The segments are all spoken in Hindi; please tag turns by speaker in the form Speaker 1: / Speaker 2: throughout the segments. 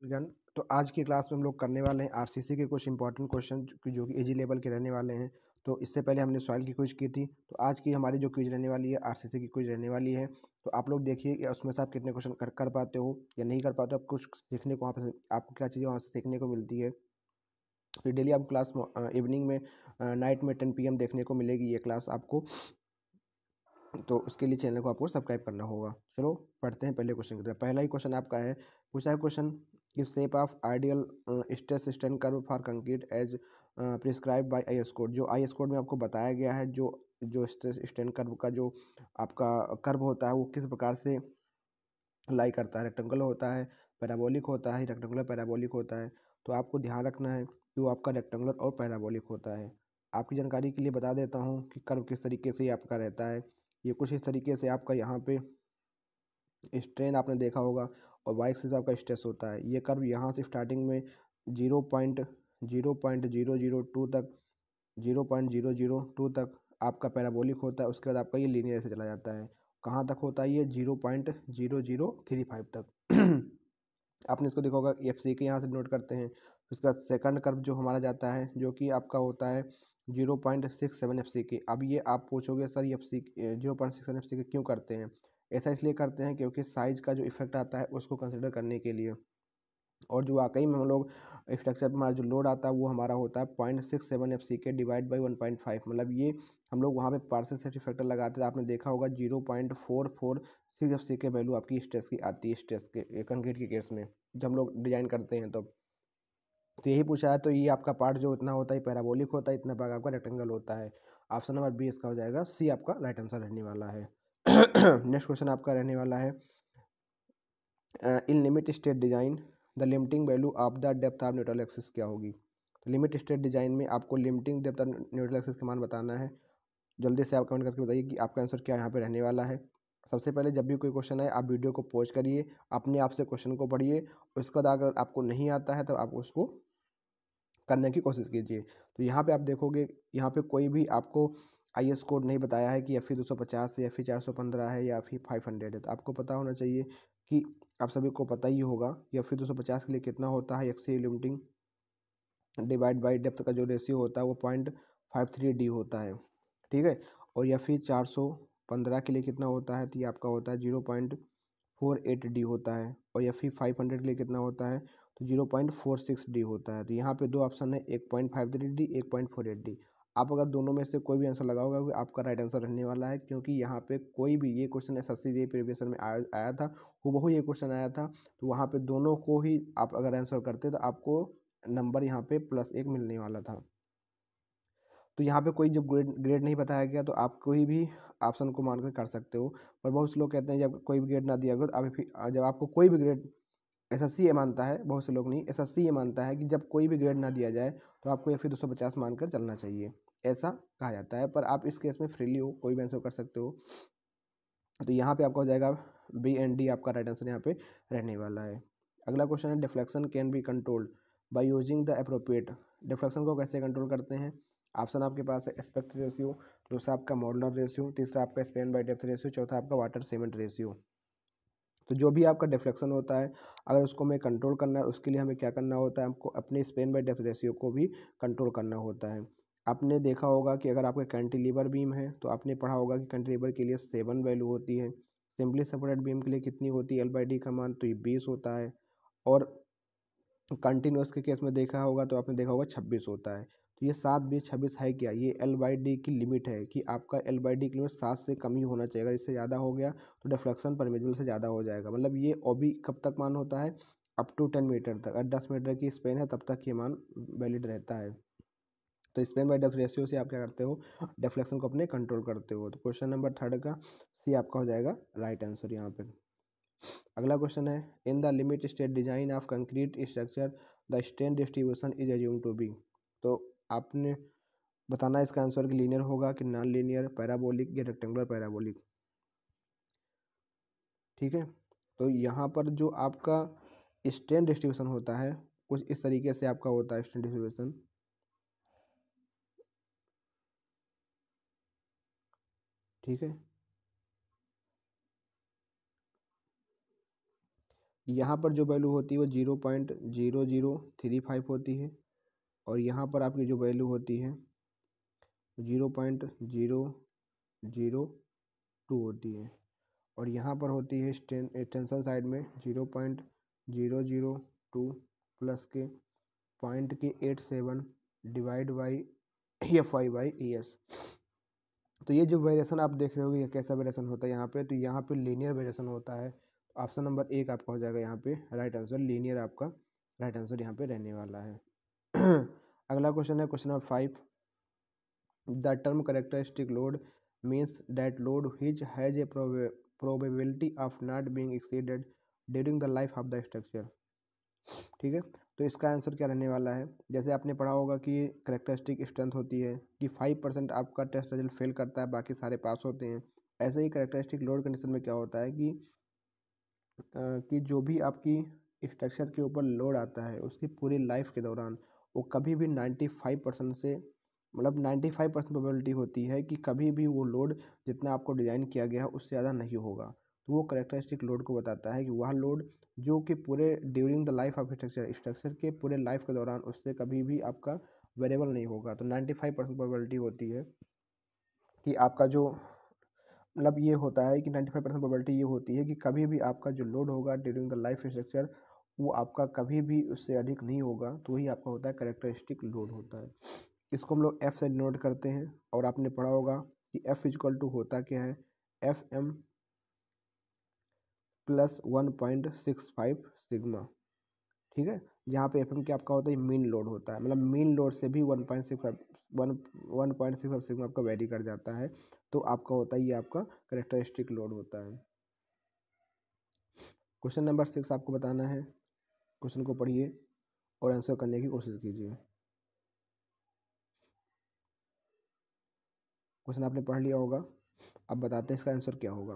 Speaker 1: ज्ञान। तो आज की क्लास में हम लोग करने वाले हैं आरसीसी के कुछ इंपॉर्टेंट क्वेश्चन जो कि इजी लेवल के रहने वाले हैं। तो इससे पहले हमने सॉइल की क्विज की थी, तो आज की हमारी जो क्विज रहने वाली है आरसीसी की क्विज रहने वाली है। तो आप लोग देखिए कि उसमें से आप कितने क्वेश्चन कर पाते हो या नहीं कर पाते हो, आप कुछ सीखने को वहाँ पर आपको क्या चीज़ें वहाँ से सीखने को मिलती है। फिर डेली आप क्लास इवनिंग में नाइट में 10 PM देखने को मिलेगी ये क्लास आपको। तो उसके लिए चैनल को आपको सब्सक्राइब करना होगा। चलो पढ़ते हैं पहले क्वेश्चन की तरफ। पहला ही क्वेश्चन आपका है, पूछा है क्वेश्चन कि shape of ideal stress strain curve for concrete as prescribe by IS code. जो आईएस कोड में आपको बताया गया है जो जो स्ट्रेस स्ट्रेन कर्व का जो आपका कर्व होता है वो किस प्रकार से लाई करता है। रेक्टेंगल होता है, पैराबोलिक होता है, रेक्टेंगुलर पैराबोलिक होता है। तो आपको ध्यान रखना है कि वो आपका रेक्टेंगुलर और पैराबोलिक होता है। आपकी जानकारी के लिए बता देता हूँ कि कर्व किस तरीके से ये आपका रहता है। ये कुछ इस तरीके से आपका यहाँ पे स्ट्रेन आपने देखा होगा और वाई एक्सिस आपका स्ट्रेस होता है। ये कर्व यहाँ से स्टार्टिंग में 0.002 तक 0.002 तक आपका पैराबोलिक होता है। उसके बाद आपका ये लीनियर से चला जाता है। कहाँ तक होता है ये 0.0035 तक। आपने इसको देखा होगा एफ सी के यहाँ से नोट करते हैं। उसके बाद सेकंड कर्व जो हमारा जाता है जो कि आपका होता है 0.67 एफ सी के। अब ये आप पूछोगे sir F C 0.67 F C के क्यों करते हैं। ऐसा इसलिए करते हैं क्योंकि साइज का जो इफेक्ट आता है उसको कंसिडर करने के लिए। और जो वाकई में हम लोग स्ट्रक्चर पर हमारा जो लोड आता है वो हमारा होता है 0.67 एफ सी के डिवाइड बाई 1.5। मतलब ये हम लोग वहाँ पे पार्शियल सेफ्टी फैक्टर लगाते थे। आपने देखा होगा 0.446 एफ सी के वैल्यू आपकी स्ट्रेस की आती है स्ट्रेस के कंक्रीट के केस में जब हम लोग डिजाइन करते हैं। तो यही पूछा है। तो ये आपका पार्ट जो इतना होता है पैराबोलिक होता है, इतना भाग आपका रेक्टेंगल होता है। ऑप्शन नंबर बी इसका हो जाएगा, सी आपका राइट आंसर रहने वाला है। नेक्स्ट क्वेश्चन आपका रहने वाला है, इन limit state design the limiting value of the depth of neutral axis क्या होगी। तो लिमिट स्टेट डिजाइन में आपको limiting depth of neutral axis का मान बताना है। जल्दी से आप कमेंट करके बताइए कि आपका आंसर क्या यहाँ पे रहने वाला है। सबसे पहले जब भी कोई क्वेश्चन आए आप वीडियो को पॉज करिए, अपने आप से क्वेश्चन को पढ़िए। उसके बाद अगर आपको नहीं आता है तो आप उसको करने की कोशिश कीजिए। तो यहाँ पे आप देखोगे यहाँ पे कोई भी आपको आईएस कोड नहीं बताया है कि एफ 250 या फिर 415 है या फिर 500 है। तो आपको पता होना चाहिए कि आप सभी को पता ही होगा कि एफ 250 के लिए कितना होता है, एक्सी लिमिटिंग डिवाइड बाई डेप्थ का जो रेशियो होता है वो 0.53D होता है। ठीक है। और या फिर 415 के लिए कितना होता है, तो ये आपका होता है 0.48D होता है। और या फिर 500 के लिए कितना होता है, तो 0.46D होता है। तो यहाँ पे दो ऑप्शन है, 1.53D 1.48D। आप अगर दोनों में से कोई भी आंसर लगाओगे वो आपका राइट आंसर रहने वाला है, क्योंकि यहाँ पे कोई भी ये क्वेश्चन SSC प्रीवियस में आया था, हूबहू ये क्वेश्चन आया था। तो वहाँ पे दोनों को ही आप अगर आंसर करते तो आपको नंबर यहाँ पे +1 मिलने वाला था। तो यहाँ पे कोई जब ग्रेड नहीं बताया गया तो आप कोई भी ऑप्शन को मानकर कर सकते हो। पर बहुत से लोग कहते हैं जब कोई भी ग्रेड ना दिया गया तो अभी जब आपको कोई भी ग्रेड, एसएससी ये मानता है, बहुत से लोग नहीं, एसएससी ये मानता है कि जब कोई भी ग्रेड ना दिया जाए तो आपको या फिर 250 मानकर चलना चाहिए, ऐसा कहा जाता है। पर आप इस केस में फ्रीली हो, कोई भी आंसर कर सकते हो। तो यहाँ पे आपका हो जाएगा बी एंड डी, आपका राइट आंसर यहाँ पे रहने वाला है। अगला क्वेश्चन है, deflection can be controlled by using the appropriate. Deflection को कैसे कंट्रोल करते हैं। ऑप्शन आपके पास है एस्पेक्ट रेशियो, दूसरा आपका मॉडुलर रेशियो, तीसरा आपका स्पेन बाय डेप्थ रेशियो, चौथा आपका वाटर सीमेंट रेशियो। तो जो भी आपका डिफ्लेक्शन होता है अगर उसको हमें कंट्रोल करना है उसके लिए हमें क्या करना होता है, हमको अपने स्पेन बाय डेप्थ रेशियो को भी कंट्रोल करना होता है। आपने देखा होगा कि अगर आपका कैंटिलीवर बीम है तो आपने पढ़ा होगा कि कैंटिलीवर के लिए 7 वैल्यू होती है। सिंपली सपोर्टेड बीम के लिए कितनी होती है L/D का मान, तो ये 20 होता है। और कंटिन्यूस के केस में देखा होगा तो आपने देखा होगा 26 होता है। तो ये 7, 20, 26 है क्या, ये L/D की लिमिट है कि आपका L/D की लिमिट 7 से कम ही होना चाहिए। अगर इससे ज़्यादा हो गया तो डिफ्लेक्शन परमिसिबल से ज़्यादा हो जाएगा। मतलब ये OB कब तक मान होता है, अप टू 10 मीटर तक। अगर 10 मीटर की स्पेन है तब तक ये मान वैलिड रहता है। तो स्पेन बाय डेप्थ रेशियो से आप क्या करते हो, डिफ्लेक्शन को अपने कंट्रोल करते हो। तो क्वेश्चन नंबर 3 का सी आपका हो जाएगा राइट आंसर यहाँ पे। अगला क्वेश्चन है, in the limit state design of concrete structure the strain distribution is assume to be. तो आपने बताना है इसका आंसर कि लीनियर होगा कि नॉन लीनियर, पैराबोलिक या रेक्टेंगुलर पैराबोलिक। ठीक है। तो यहाँ पर जो आपका स्ट्रेन डिस्ट्रीब्यूशन होता है कुछ इस तरीके से आपका होता है स्ट्रेन डिस्ट्रीब्यूशन। ठीक है। यहाँ पर जो वैल्यू होती है वो 0.0035 होती है, और यहाँ पर आपकी जो वैल्यू होती है 0.0002 होती है, और यहाँ पर होती है एक्सटेंशन साइड में 0.002 प्लस के पॉइंट के 87 डिवाइड बाई FI/ES। तो ये जो वेरिएशन आप देख रहे हो ये कैसा वेरिएशन होता है यहाँ पे, तो यहाँ पे लीनियर वेरिएशन होता है। ऑप्शन नंबर 1 आपका हो जाएगा यहाँ पे राइट आंसर, लीनियर आपका राइट आंसर यहाँ पे रहने वाला है। अगला क्वेश्चन है question number 5। The term characteristic load means that load which has a probability of not being exceeded during the life of the structure. ठीक है, तो इसका आंसर क्या रहने वाला है, जैसे आपने पढ़ा होगा कि करेक्टरिस्टिक स्ट्रेंथ होती है कि 5% आपका टेस्ट रिजल्ट फेल करता है, बाकी सारे पास होते हैं। ऐसे ही करेक्टरिस्टिक लोड कंडीशन में क्या होता है कि जो भी आपकी स्ट्रक्चर के ऊपर लोड आता है उसकी पूरी लाइफ के दौरान वो कभी भी 95% से, मतलब 95% प्रोबेबिलिटी होती है कि कभी भी वो लोड जितना आपको डिज़ाइन किया गया है उससे ज़्यादा नहीं होगा। तो वो करेक्टरिस्टिक लोड को बताता है कि वह लोड जो कि पूरे during the life of structure के पूरे लाइफ के दौरान उससे कभी भी आपका वेरिएबल नहीं होगा। तो 95% प्रोबेबिलिटी होती है कि आपका जो, मतलब ये होता है कि 95% प्रोबेबिलिटी ये होती है कि कभी भी आपका जो लोड होगा ड्यूरिंग द लाइफ स्ट्रक्चर वो आपका कभी भी उससे अधिक नहीं होगा, तो वही आपका होता है करेक्टरिस्टिक लोड होता है। इसको हम लोग एफ से नोट करते हैं, और आपने पढ़ा होगा कि एफ इक्वल टू होता क्या है, FM प्लस 1.65 सिग्मा। ठीक है, जहाँ पे FM क्या आपका होता है मीन लोड होता है, मतलब मीन लोड से भी 1.65 सिग्मा आपका वेरी कर जाता है, तो आपका होता है ये आपका करेक्टरिस्टिक लोड होता है। क्वेश्चन नंबर 6 आपको बताना है, क्वेश्चन को पढ़िए और आंसर करने की कोशिश कीजिए। क्वेश्चन आपने पढ़ लिया होगा, अब बताते हैं इसका आंसर क्या होगा।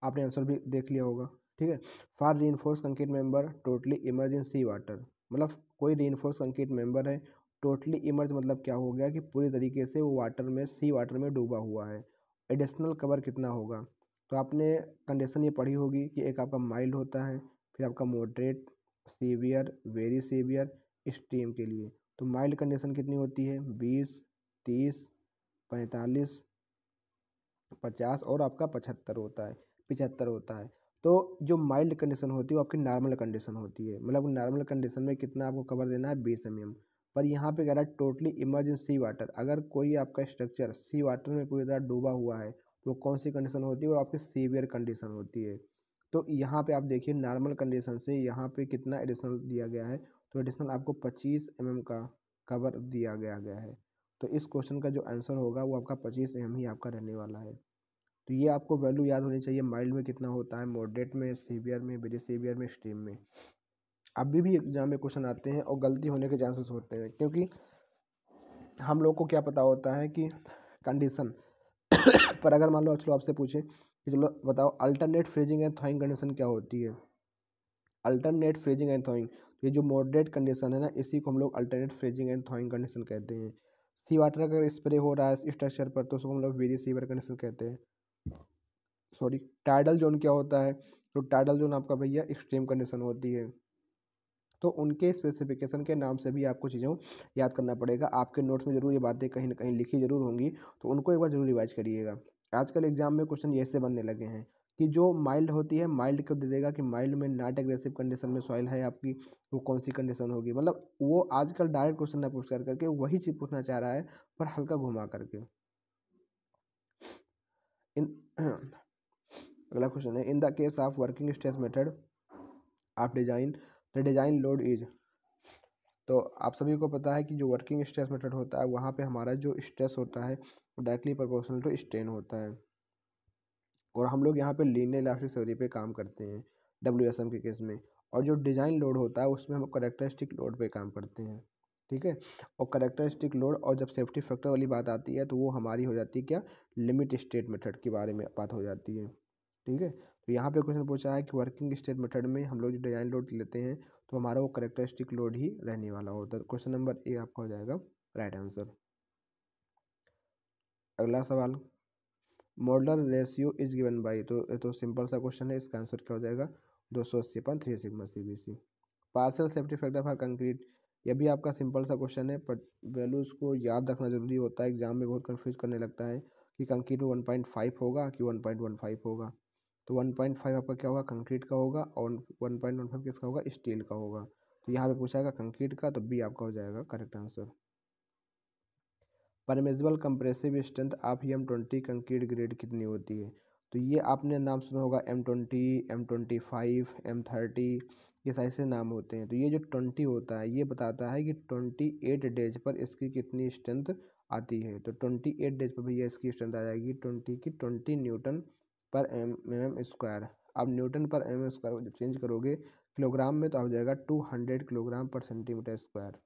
Speaker 1: आपने आंसर भी देख लिया होगा, ठीक है। For reinforce concrete member totally immerse in sea water, मतलब कोई रीइंफोर्स कंक्रीट मेंबर है, टोटली इमर्ज मतलब क्या हो गया कि पूरी तरीके से वो वाटर में, सी वाटर में डूबा हुआ है। एडिशनल कवर कितना होगा, तो आपने कंडीशन ये पढ़ी होगी कि एक आपका माइल्ड होता है, फिर आपका moderate, severe, very severe, extreme के लिए। तो माइल्ड कंडीशन कितनी होती है 20, 30, 45, 50 और आपका 75 होता है, 75 होता है। तो जो माइल्ड कंडीशन होती है वो आपकी नॉर्मल कंडीशन होती है, मतलब नॉर्मल कंडीशन में कितना आपको कवर देना है 20 mm। पर यहाँ पे कह रहा है totally immerse in sea water, अगर कोई आपका स्ट्रक्चर सी वाटर में पूरी तरह डूबा हुआ है तो कौन सी कंडीशन होती है, वो आपकी सीवियर कंडीशन होती है। तो यहाँ पे आप देखिए नॉर्मल कंडीशन से यहाँ पे कितना एडिशनल दिया गया है, तो एडिशनल आपको 25 mm का कवर दिया गया है। तो इस क्वेश्चन का जो आंसर होगा वो आपका 25 mm ही आपका रहने वाला है। तो ये आपको वैल्यू याद होनी चाहिए, माइल्ड में कितना होता है, मॉडरेट में, सीवियर में, वेरी सीवियर में, एक्सट्रीम में। अभी भी एग्जाम में क्वेश्चन आते हैं और गलती होने के चांसेस होते हैं, क्योंकि हम लोग को क्या पता होता है कि कंडीशन पर अगर मान लो चलो आपसे पूछे कि चलो बताओ अल्टरनेट फ्रीजिंग एंड थॉइंग कंडीशन क्या होती है। अल्टरनेट फ्रीजिंग एंड थॉइंग, ये जो मॉडरेट कंडीशन है ना, इसी को हम लोग अल्टरनेट फ्रीजिंग एंड थॉइंग कंडीशन कहते हैं। सी वाटर अगर स्प्रे हो रहा है स्ट्रक्चर पर तो उसको हम लोग वेरी सीवियर कंडीशन कहते हैं। सॉरी, टाइडल जोन क्या होता है, तो टाइडल जोन आपका भैया एक्सट्रीम कंडीशन होती है। तो उनके स्पेसिफिकेशन के नाम से भी आपको चीज़ों याद करना पड़ेगा। आपके नोट्स में ज़रूर ये बातें कहीं ना कहीं लिखी ज़रूर होंगी, तो उनको एक बार ज़रूर रिवाइज करिएगा। आजकल एग्जाम में क्वेश्चन ऐसे बनने लगे हैं कि जो माइल्ड होती है, माइल्ड को दे देगा कि माइल्ड में नॉट एग्रेसिव कंडीशन में सॉइल है आपकी, वो कौन सी कंडीशन होगी, मतलब वो आजकल डायरेक्ट क्वेश्चन ना पूछ करके वही चीज़ पूछना चाह रहा है पर हल्का घुमा करके। इन अगला क्वेश्चन है, in the case of working stress method of design the design load is. तो आप सभी को पता है कि जो वर्किंग स्ट्रेस मेथड होता है वहाँ पे हमारा जो स्ट्रेस होता है वो डायरेक्टली प्रोपोर्शनल टू स्ट्रेन होता है, और हम लोग यहाँ पे लीनियर इलास्टिक थ्योरी पे काम करते हैं WSM के केस में। और जो डिज़ाइन लोड होता है उसमें हम करेक्टरिस्टिक लोड पे काम करते हैं, ठीक है। और करेक्टरिस्टिक लोड और जब सेफ्टी फैक्टर वाली बात आती है तो वो हमारी हो जाती है क्या, लिमिट स्टेट मेथड के बारे में बात हो जाती है, ठीक है। तो यहाँ पे क्वेश्चन पूछा है कि वर्किंग स्टेट मेथड में हम लोग जो डिज़ाइन लोड लेते हैं तो हमारा वो करेक्टरिस्टिक लोड ही रहने वाला होता है। क्वेश्चन नंबर ए आपका हो जाएगा राइट आंसर। अगला सवाल, modular ratio is given by, तो सिंपल सा क्वेश्चन है, इसका आंसर क्या हो जाएगा 280/3 sigma CBC। Partial safety factor for concrete, यह भी आपका सिंपल सा क्वेश्चन है, बट वैल्यूज़ को याद रखना जरूरी होता है, एग्जाम में बहुत कंफ्यूज करने लगता है कि कंक्रीट में 1.5 होगा कि 1.15 होगा। तो 1.5 आपका क्या होगा, कंक्रीट का होगा, और 1.15 किसका होगा, स्टील का होगा। तो यहाँ पे पूछा जाएगा कंक्रीट का, तो बी आपका हो जाएगा correct answer. Permissible compressive strength of M20 concrete grade कितनी होती है? तो ये आपने नाम सुना होगा, M20, M25, M30, ये सारे से नाम होते हैं। तो ये जो 20 होता है ये बताता है कि 28 डेज पर इसकी कितनी स्ट्रेंथ आती है। तो 28 डेज पर भैया इसकी स्ट्रेंथ आ जाएगी 20 की 20 न्यूटन पर mm स्क्वायर। अब न्यूटन पर mm स्क्वायर जब चेंज करोगे किलोग्राम में तो आ जाएगा 200 किलोग्राम पर सेंटीमीटर स्क्वायर।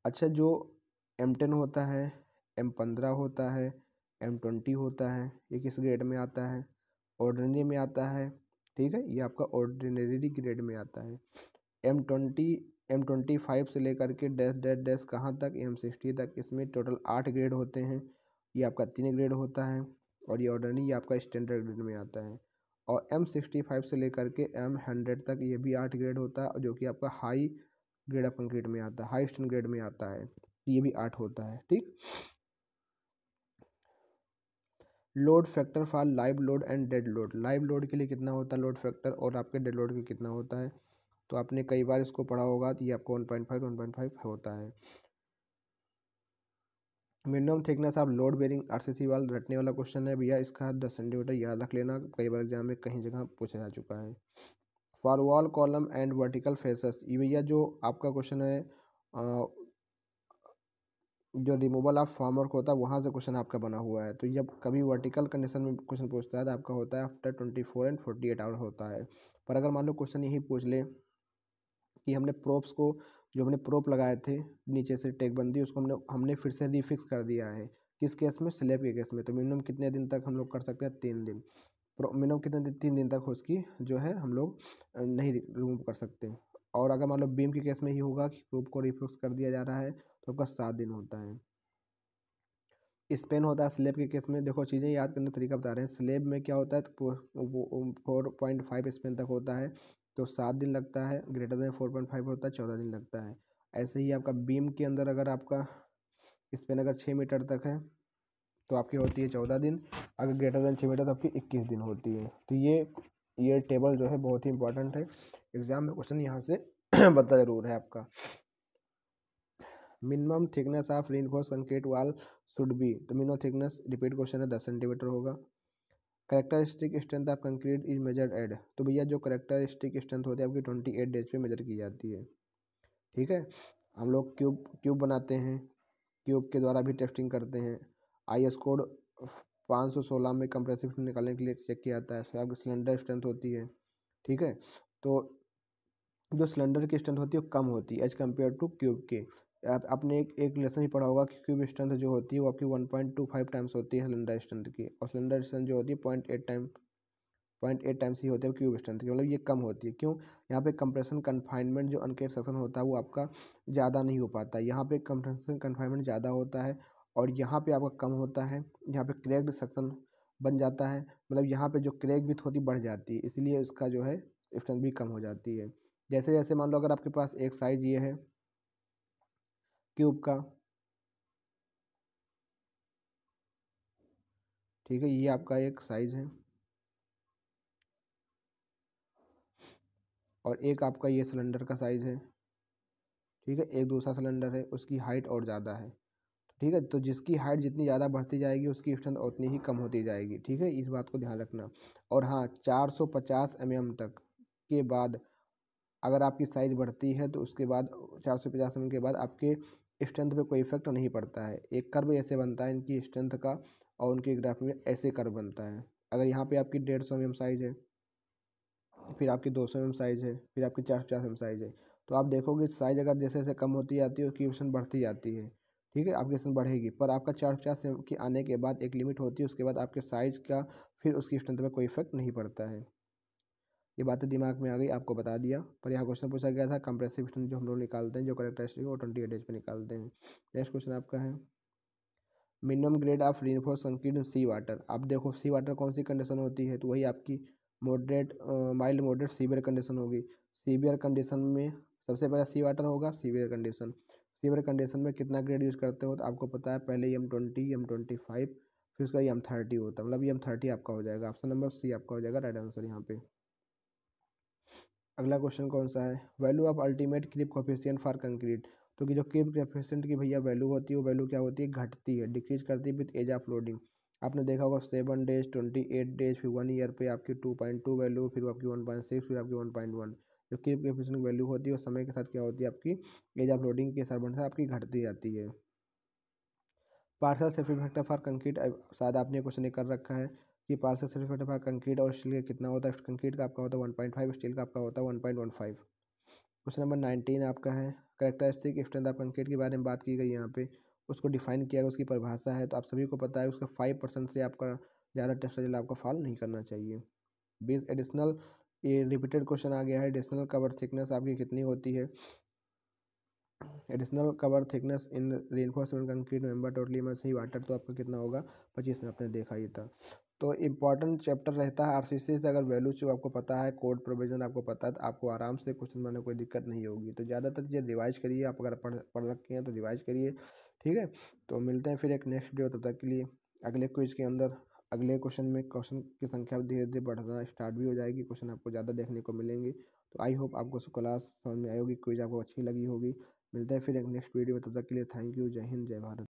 Speaker 1: अच्छा, जो M10 होता है, M15 होता है, M20 होता है, ये किस ग्रेड में आता है? ऑर्डिनरी में आता है। ठीक है, ये आपका ऑर्डिनरी ग्रेड में आता है। M20, M25 से लेकर के डैश डैश डैश कहाँ तक, M60 तक, इसमें टोटल 8 ग्रेड होते हैं। ये आपका 3 ग्रेड होता है, और ये ऑर्डिनरी ये आपका स्टैंडर्ड ग्रेड में आता है। और M65 से लेकर के M100 तक ये भी 8 ग्रेड होता है, जो कि आपका हाई ग्रेड ऑफ कंक्रीट में आता है, हाई स्टैंडर्ड ग्रेड में आता है, ये भी 8 होता है। ठीक, load factor for live load and dead load, live load के लिए कितना होता है लोड फैक्टर, और आपके डेड लोड के कितना होता है? तो आपने कई बार इसको पढ़ा होगा, तो ये आपको 1.5 होता है। Minimum thickness of load bearing RCC wall रटने वाला क्वेश्चन है भैया, इसका 10 सेंटीमीटर याद रख लेना, कई बार एग्जाम में कहीं जगह पूछा जा चुका है। For wall column and vertical faces, ये भैया जो आपका क्वेश्चन है जो रिमूवल ऑफ फॉर्मवर्क होता है वहाँ से क्वेश्चन आपका बना हुआ है। तो जब कभी वर्टिकल कंडीशन में क्वेश्चन पूछता है तो आपका होता है आफ्टर 24 एंड 48 आवर होता है। पर अगर मान लो क्वेश्चन यही पूछ ले कि हमने प्रोप्स को, जो हमने प्रोप लगाए थे नीचे से टेकबंदी, उसको हमने फिर से रिफिक्स कर दिया है, किस केस में, स्लैब के केस में। तो मिनिमम कितने दिन तक हम लोग कर सकते हैं, 3 दिन। मिनिमम कितने दिन, 3 दिन तक उसकी जो है हम लोग नहीं रिमूव कर सकते। और अगर मान लो बीम के केस में ही होगा कि प्रोप को रिफिक्स कर दिया जा रहा है तो आपका 7 दिन होता है। स्पेन होता है स्लेब के केस में, देखो चीज़ें याद करने का तरीका बता रहे हैं। स्लेब में क्या होता है, तो 4.5 स्पेन तक होता है, तो 7 दिन लगता है। ग्रेटर देन 4.5 होता है, 14 दिन लगता है। ऐसे ही आपका बीम के अंदर अगर आपका स्पेन अगर 6 मीटर तक है तो आपकी होती है 14 दिन, अगर ग्रेटर देन 6 मीटर तो आपकी 21 दिन होती है। तो ये टेबल जो है बहुत ही इंपॉर्टेंट है, एग्जाम में क्वेश्चन यहाँ से बता जरूर है आपका। Minimum thickness of reinforced concrete wall should be, तो मिनिमम थिकनेस रिपीट क्वेश्चन है 10 सेंटीमीटर होगा। Characteristic strength of concrete is measured eight, तो भैया जो करेक्टरिस्टिक स्ट्रेंथ होती है आपकी 28 डेज पे मेजर की जाती है। ठीक है, हम लोग क्यूब बनाते हैं, क्यूब के द्वारा भी टेस्टिंग करते हैं। IS कोड 516 में कंप्रेसिव निकालने के लिए चेक किया जाता है। आपकी सिलेंडर स्ट्रेंथ होती है। ठीक है, तो जो सिलेंडर की स्ट्रेंथ होती है वो कम होती है एज कम्पेयर टू क्यूब के। आपने एक लेसन ही पढ़ा होगा कि क्यूब स्ट्रेंथ जो होती है वो आपकी 1.25 टाइम्स होती है सिलेंडर स्ट्रेंथ की, और सिलेंडर स्ट्रेंथ जो होती है 0.8 टाइम्स ही होती है क्यूब स्ट्रेंथ की, मतलब ये कम होती है। क्यों? यहाँ पे कंप्रेशन कन्फाइनमेंट जो अनकेट सेक्शन होता है वो आपका ज़्यादा नहीं हो पाता है, यहाँ पे कंप्रेशन कन्फाइनमेंट ज़्यादा होता है, और यहाँ पे आपका कम होता है। यहाँ पे क्रैक्ड सेक्शन बन जाता है, मतलब यहाँ पे जो क्रैक भी थोड़ी बढ़ जाती है, इसलिए उसका जो है स्ट्रेंथ भी कम हो जाती है। जैसे जैसे मान लो अगर आपके पास एक साइज ये है क्यूब का, ठीक है, ये आपका एक साइज है, और एक आपका ये सिलेंडर का साइज है। ठीक है, एक दूसरा सिलेंडर है, उसकी हाइट और ज़्यादा है। ठीक है, तो जिसकी हाइट जितनी ज़्यादा बढ़ती जाएगी उसकी स्ट्रेंथ उतनी ही कम होती जाएगी। ठीक है, इस बात को ध्यान रखना। और हाँ, 450 mm तक के बाद अगर आपकी साइज़ बढ़ती है तो उसके बाद 450 mm के बाद आपके स्ट्रेंथ पे कोई इफेक्ट नहीं पड़ता है। एक कर्व ऐसे बनता है इनकी स्ट्रेंथ का, और उनके ग्राफ में ऐसे कर्व बनता है। अगर यहाँ पे आपकी 150 mm साइज़ है, फिर आपकी 200 mm साइज़ है, फिर आपकी 450 mm साइज़ है, तो आप देखोगे साइज़ अगर जैसे जैसे कम होती जाती है उसकी स्ट्रेंथ बढ़ती जाती है। ठीक है, आपकी स्ट्रेंथ बढ़ेगी, पर आपका 450 mm की आने के बाद एक लिमिट होती है, उसके बाद आपके साइज़ का फिर उसकी स्ट्रेंथ पर कोई इफेक्ट नहीं पड़ता है। ये बातें दिमाग में आ गई, आपको बता दिया। पर यहाँ क्वेश्चन पूछा गया था कंप्रेसिव स्ट्रेंथ जो हम लोग निकालते हैं, जो करेक्टरिस्टिक है वो 28 डेज पे निकालते हैं। नेक्स्ट क्वेश्चन आपका है minimum grade of reinforced concrete in sea water. आप देखो सी वाटर कौन सी कंडीशन होती है, तो वही आपकी moderate, mild, moderate, severe condition होगी। सीवियर कंडीशन में सबसे पहले सी वाटर होगा। सीवियर कंडीशन, सीवियर कंडीशन में कितना ग्रेड यूज़ करते हो तो आपको पता है, पहले M20, M25, फिर उसका M30 होता है, मतलब M30 आपका हो जाएगा। ऑप्शन नंबर सी आपका हो जाएगा राइट आंसर यहाँ पे। अगला क्वेश्चन कौन सा है, value of ultimate creep coefficient for concrete. तो कि जो क्रीप कोफिशिएंट की भैया वैल्यू होती है, वो वैल्यू क्या होती है, घटती है, डिक्रीज करती है विथ एज ऑफ लोडिंग। आपने देखा होगा 7 डेज, 28 डेज, फिर 1 ईयर पे आपकी 2.2 वैल्यू, फिर आपकी 1.6, फिर आपकी 1.1। जो क्रीप कोफिशिएंट की वैल्यू होती है वो समय के साथ क्या होती है, आपकी एज ऑफ लोडिंग के हिसाब से आपकी घटती जाती है। Parcel safety factor for concrete, शायद आपने क्वेश्चन ये कर रखा है कि parcel safety factor for concrete और स्टील का कितना होता है। कंक्रीट का आपका होता है 1.5, स्टील का आपका होता है 1.15। क्वेश्चन नंबर 19 आपका है, कैरेक्टरिस्टिक स्ट्रेंथ ऑफ कंक्रीट के बारे में बात की गई यहाँ पे, उसको डिफाइन किया गया, उसकी परिभाषा है। तो आप सभी को पता है उसका 5% से आपका ज़्यादा टेक्सटाइल आपका फॉल नहीं करना चाहिए। 20 एडिशनल, ये रिपीटेड क्वेश्चन आ गया है, एडिशनल कवर थिकनेस आपकी कितनी होती है। एडिशनल कवर थिकनेस इन रेनफोर्समेंट कंक्रीट मेंबर टोटली में सही वाटर, तो आपका कितना होगा 25, में आपने देखा ही था। तो इंपॉर्टेंट चैप्टर रहता है आरसीसी से, अगर वैल्यू से आपको पता है, कोड प्रोविजन आपको पता है, तो आपको आराम से क्वेश्चन बनाने में कोई दिक्कत नहीं होगी। तो ज़्यादातर चीज़ें रिवाइज करिए, आप अगर पढ़ रखे हैं तो रिवाइज करिए, ठीक है। तो मिलते हैं फिर एक नेक्स्ट वीडियो, तब तक के लिए अगले क्विज के अंदर अगले क्वेश्चन में क्वेश्चन की संख्या धीरे धीरे बढ़ना स्टार्ट भी हो जाएगी, क्वेश्चन आपको ज़्यादा देखने को मिलेंगे। तो आई होप आपको क्लास समझ में आई होगी, क्विज आपको अच्छी लगी होगी। मिलते हैं फिर एक नेक्स्ट वीडियो में, तब तक के लिए थैंक यू, जय हिंद, जय भारत।